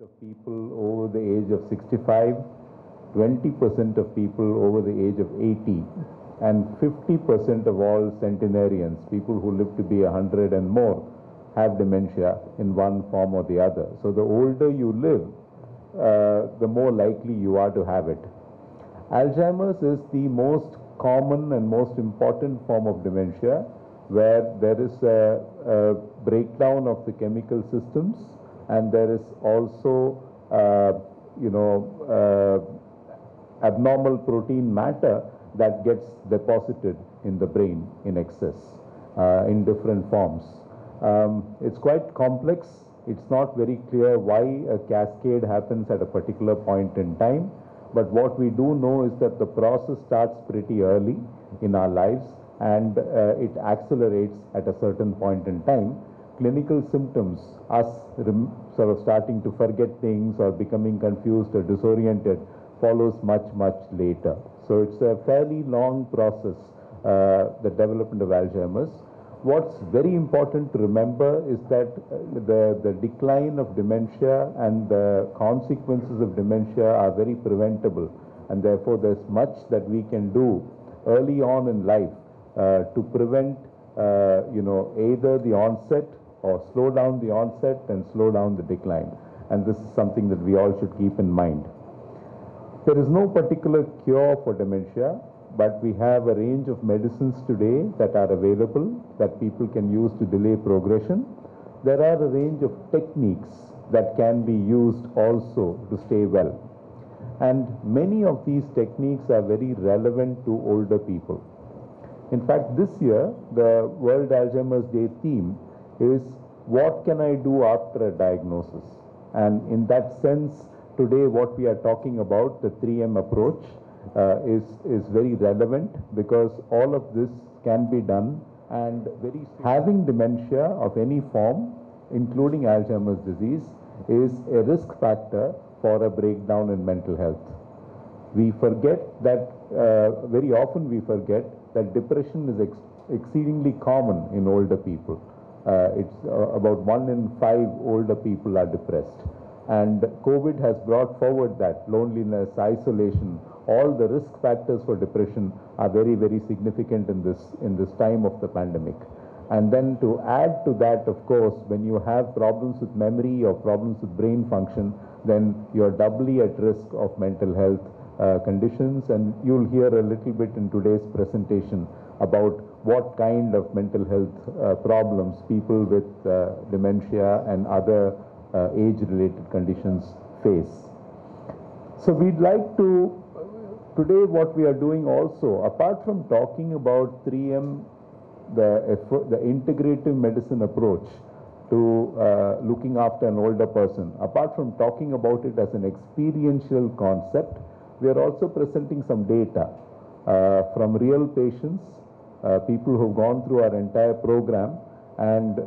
of people over the age of 65, 20% of people over the age of 80, and 50% of all centenarians, people who live to be 100 and more, have dementia in one form or the other. So the older you live, the more likely you are to have it. Alzheimer's is the most common and most important form of dementia, where there is a breakdown of the chemical systems, and there is also abnormal protein matter that gets deposited in the brain in excess in different forms. It's quite complex. It's not very clear why a cascade happens at a particular point in time, but what we do know is that the process starts pretty early in our lives, and it accelerates at a certain point in time. Clinical symptoms, us sort of starting to forget things or becoming confused or disoriented, follows much, much later. So it's a fairly long process, the development of Alzheimer's. What's very important to remember is that the decline of dementia and the consequences of dementia are very preventable, and therefore there's much that we can do early on in life to prevent either the onset or slow down the onset and slow down the decline. And this is something that we all should keep in mind. There is no particular cure for dementia, but we have a range of medicines today that are available that people can use to delay progression. There are a range of techniques that can be used also to stay well. And many of these techniques are very relevant to older people. In fact, this year, the World Alzheimer's Day theme is, what can I do after a diagnosis? And in that sense, today what we are talking about, the 3M approach, is very relevant, because all of this can be done, and having dementia of any form, including Alzheimer's disease, is a risk factor for a breakdown in mental health. We forget that, very often we forget that depression is exceedingly common in older people. It's about 1 in 5 older people are depressed. And COVID has brought forward that loneliness, isolation, all the risk factors for depression are very, very significant in this time of the pandemic. And then to add to that, of course, when you have problems with memory or problems with brain function, then you're doubly at risk of mental health conditions. And you'll hear a little bit in today's presentation about what kind of mental health problems people with dementia and other age-related conditions face. So we'd like to, today what we are doing also, apart from talking about 3M, the integrative medicine approach to looking after an older person, apart from talking about it as an experiential concept, we are also presenting some data from real patients, people who've gone through our entire program, and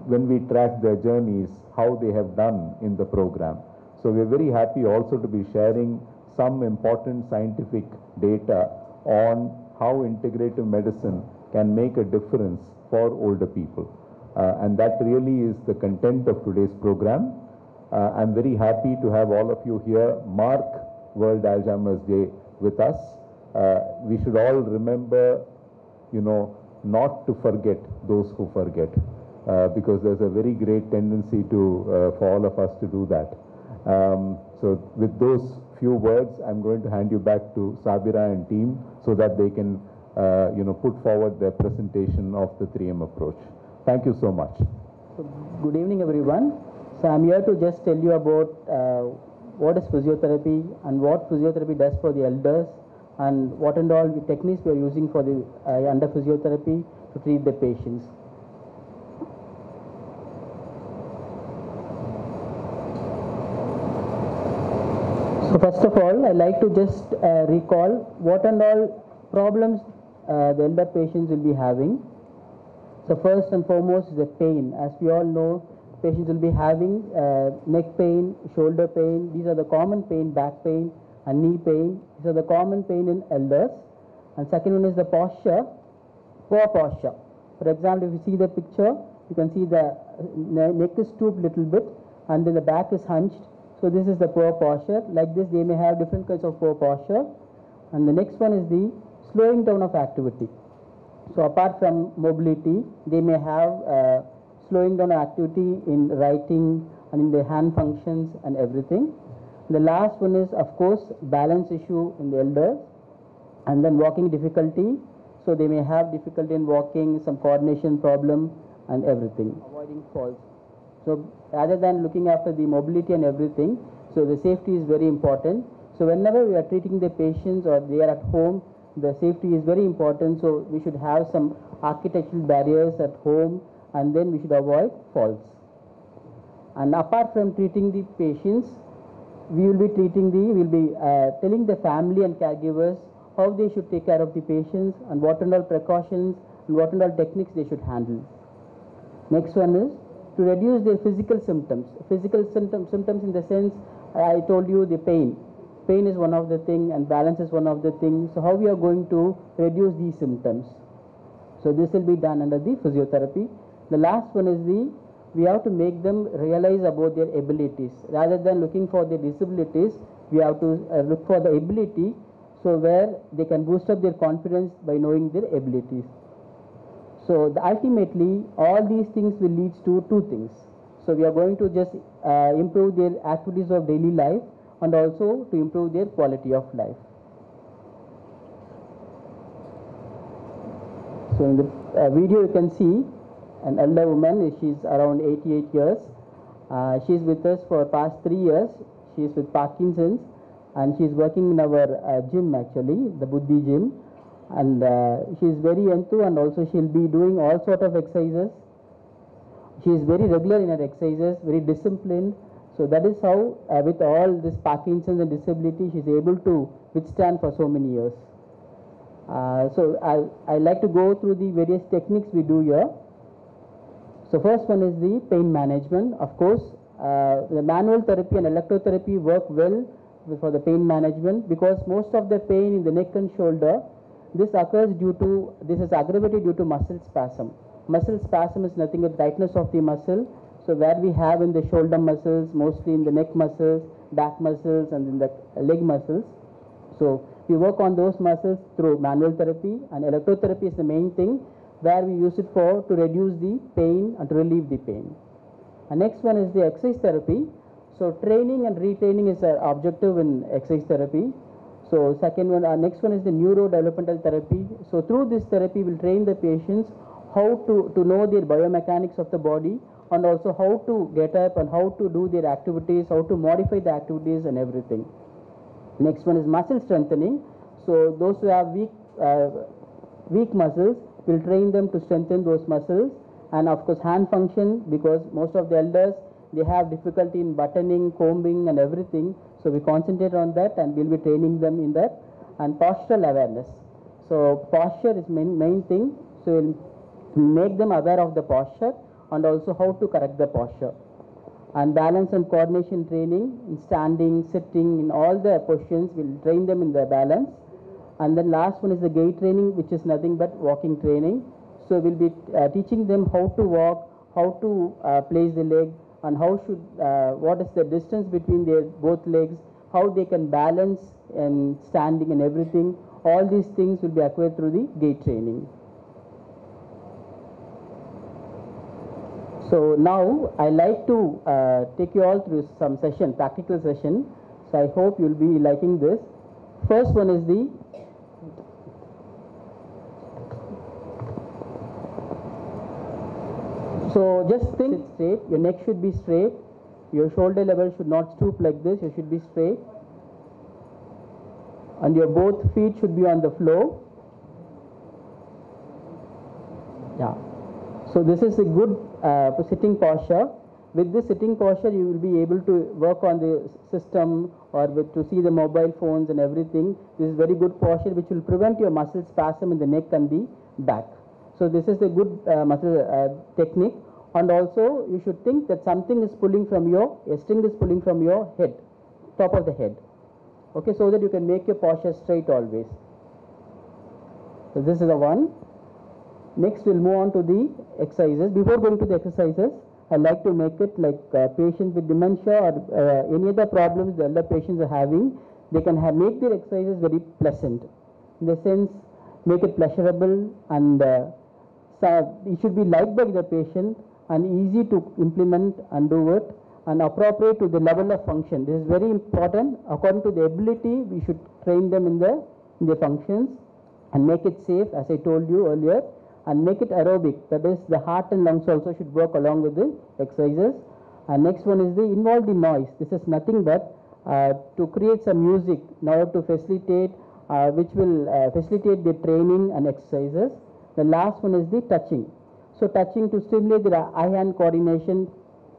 when we track their journeys, how they have done in the program. So we're very happy also to be sharing some important scientific data on how integrative medicine can make a difference for older people. And that really is the content of today's program. I'm very happy to have all of you here mark World Alzheimer's Day with us. We should all remember, not to forget those who forget, because there's a very great tendency for all of us to do that. So with those few words, I'm going to hand you back to Sabira and team so that they can put forward their presentation of the 3M approach. Thank you so much. So, good evening, everyone. So I'm here to just tell you about what is physiotherapy and what physiotherapy does for the elders, and what and all the techniques we are using for the under physiotherapy to treat the patients. So first of all, I'd like to just recall what and all problems the elder patients will be having. So first and foremost is the pain. As we all know, patients will be having neck pain, shoulder pain. These are the common pain, back pain and knee pain. These are the common pain in elders. And second one is the posture, poor posture. For example, if you see the picture, you can see the neck is stooped a little bit and then the back is hunched. So this is the poor posture. Like this, they may have different kinds of poor posture. And the next one is the slowing down of activity. So apart from mobility, they may have slowing down activity in writing and in their hand functions and everything. The last one is, of course, balance issue in the elders, and then walking difficulty. So they may have difficulty in walking, some coordination problem and everything. Avoiding falls. So rather than looking after the mobility and everything, so the safety is very important. So whenever we are treating the patients or they are at home, the safety is very important. So we should have some architectural barriers at home, and then we should avoid falls. And apart from treating the patients, we will be telling the family and caregivers how they should take care of the patients and what and all precautions and what and all techniques they should handle. Next one is to reduce their physical symptoms. Physical symptoms in the sense, I told you the pain. Pain is one of the thing and balance is one of the things. So how we are going to reduce these symptoms? So this will be done under the physiotherapy. The last one is we have to make them realize about their abilities. Rather than looking for their disabilities, we have to look for the ability, so where they can boost up their confidence by knowing their abilities. So ultimately, all these things will lead to two things. So we are going to just improve their activities of daily life and also to improve their quality of life. So in the video you can see an elder woman, she's around 88 years. She's with us for past 3 years. She's with Parkinson's and she's working in our gym actually, the Buddhi gym. And she's very enthused, and also she'll be doing all sort of exercises. She is very regular in her exercises, very disciplined. So that is how with all this Parkinson's and disability, she's able to withstand for so many years. So I like to go through the various techniques we do here. So first one is the pain management. Of course, the manual therapy and electrotherapy work well for the pain management, because most of the pain in the neck and shoulder, this is aggravated due to muscle spasm. Muscle spasm is nothing but tightness of the muscle. So where we have in the shoulder muscles, mostly in the neck muscles, back muscles and in the leg muscles. So we work on those muscles through manual therapy, and electrotherapy is the main thing where we use it to reduce the pain and to relieve the pain. And next one is the exercise therapy. So training and retraining is our objective in exercise therapy. So second one, next one is the neurodevelopmental therapy. So through this therapy, we'll train the patients how to know their biomechanics of the body, and also how to get up and how to do their activities, how to modify the activities and everything. Next one is muscle strengthening. So those who have weak muscles, we'll train them to strengthen those muscles. And of course hand function, because most of the elders, they have difficulty in buttoning, combing and everything. So we concentrate on that and we'll be training them in that. And postural awareness. So posture is main thing. So we'll make them aware of the posture and also how to correct the posture. And balance and coordination training in standing, sitting, in all the positions, we'll train them in the balance. And then last one is the gait training, which is nothing but walking training. So we'll be teaching them how to walk, how to place the leg, and what is the distance between their both legs, how they can balance and standing and everything. All these things will be acquired through the gait training. So now I like to take you all through some session, practical session. So I hope you'll be liking this. First one is so just think straight, your neck should be straight, your shoulder level should not stoop like this, you should be straight. And your both feet should be on the floor. Yeah. So this is a good sitting posture. With this sitting posture, you will be able to work on the system or to see the mobile phones and everything. This is very good posture which will prevent your muscle spasm in the neck and the back. So this is a good muscle technique. And also you should think that something is pulling from a string is pulling from your head, top of the head. Okay, so that you can make your posture straight always. So this is the one. Next we'll move on to the exercises. Before going to the exercises, I like to make it like patients with dementia or any other problems the elder patients are having, they can make their exercises very pleasant. In the sense, make it pleasurable and so it should be liked by the patient and easy to implement and do it and appropriate to the level of function. This is very important. According to the ability, we should train them in the functions and make it safe, as I told you earlier, and make it aerobic. That is, the heart and lungs also should work along with the exercises. And next one is the involve the noise. This is nothing but to create some music in order to facilitate, which will facilitate the training and exercises. The last one is the touching. So touching to stimulate the eye-hand coordination.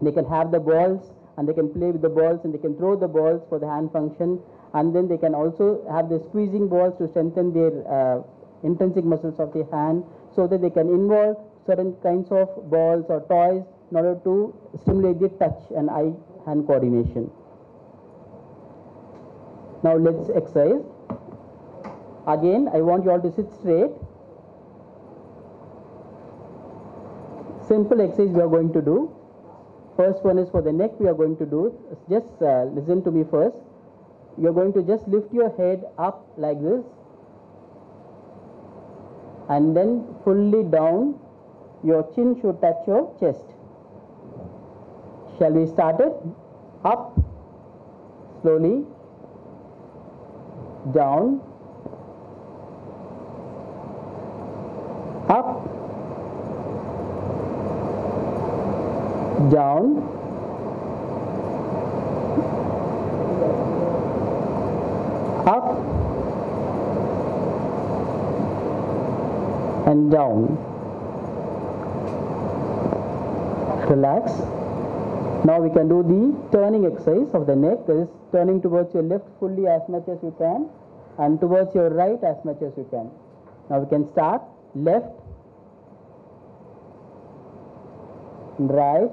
They can have the balls and they can play with the balls and they can throw the balls for the hand function, and then they can also have the squeezing balls to strengthen their intrinsic muscles of the hand, so that they can involve certain kinds of balls or toys in order to stimulate the touch and eye-hand coordination. Now let's exercise. Again, I want you all to sit straight. Simple exercise we are going to do. First one is for the neck we are going to do. Just listen to me first. You are going to just lift your head up like this and then fully down. Your chin should touch your chest. Shall we start it? Up, slowly, down, up, down, up, and down. Relax. Now we can do the turning exercise of the neck. That is turning towards your left fully as much as you can and towards your right as much as you can. Now we can start left, right,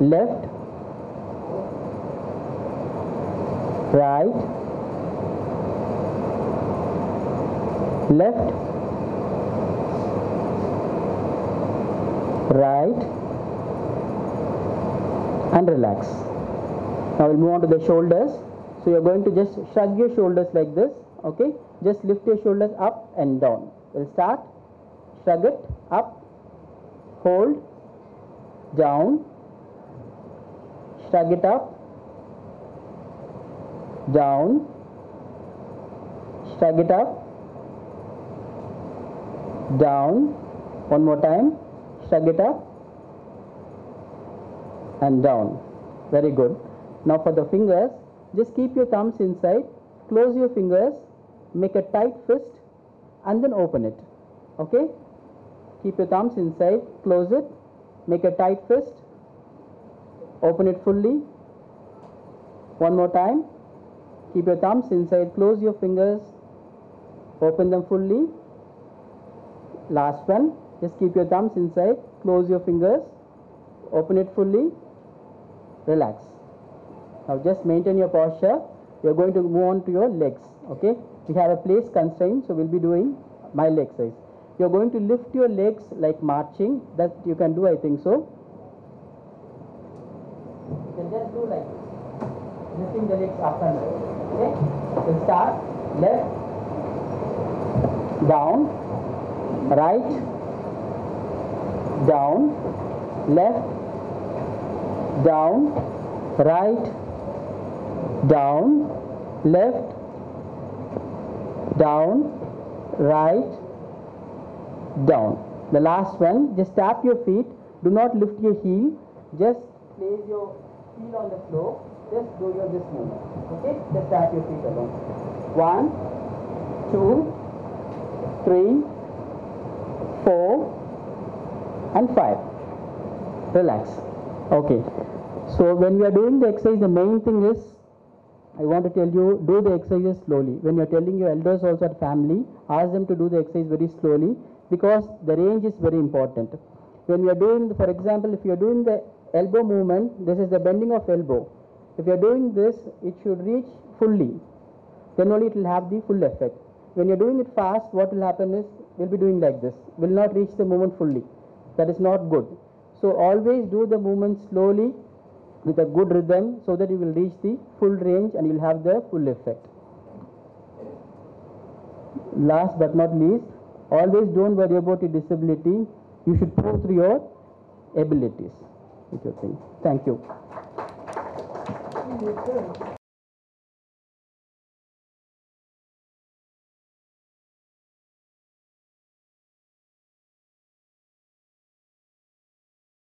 left, right, left, right, and relax. Now we'll move on to the shoulders. So you're going to just shrug your shoulders like this, okay? Just lift your shoulders up and down. We'll start. Shrug it up, hold, down, shrug it up, down, shrug it up, down. One more time. Shrug it up and down. Very good. Now for the fingers, just keep your thumbs inside, close your fingers, make a tight fist and then open it. Okay? Keep your thumbs inside, close it, make a tight fist, open it fully. One more time. Keep your thumbs inside, close your fingers, open them fully. Last one. Just keep your thumbs inside, close your fingers, open it fully, relax. Now just maintain your posture. You are going to move on to your legs. Okay? We have a place constraint, so we'll be doing my leg exercise. You are going to lift your legs like marching. That you can do, I think so. You can just do like this, lifting the legs up and down. Okay? We'll start left, down, right, down, left, down, right, down, left, down, right, down. The last one, just tap your feet. Do not lift your heel. Just place your heel on the floor. Just do your this movement. Okay? Just tap your feet alone. 1, 2, 3, 4, and 5. Relax. Okay. So when we are doing the exercise, the main thing is, I want to tell you, do the exercises slowly. When you are telling your elders also at family, ask them to do the exercise very slowly, because the range is very important. When you are doing, for example, if you are doing the elbow movement, this is the bending of elbow. If you are doing this, it should reach fully. Then only it will have the full effect. When you are doing it fast, what will happen is will be doing like this, will not reach the movement fully. That is not good. So always do the movement slowly with a good rhythm so that you will reach the full range and you will have the full effect. Last but not least, always don't worry about your disability. You should prove through your abilities with your thing. Thank you.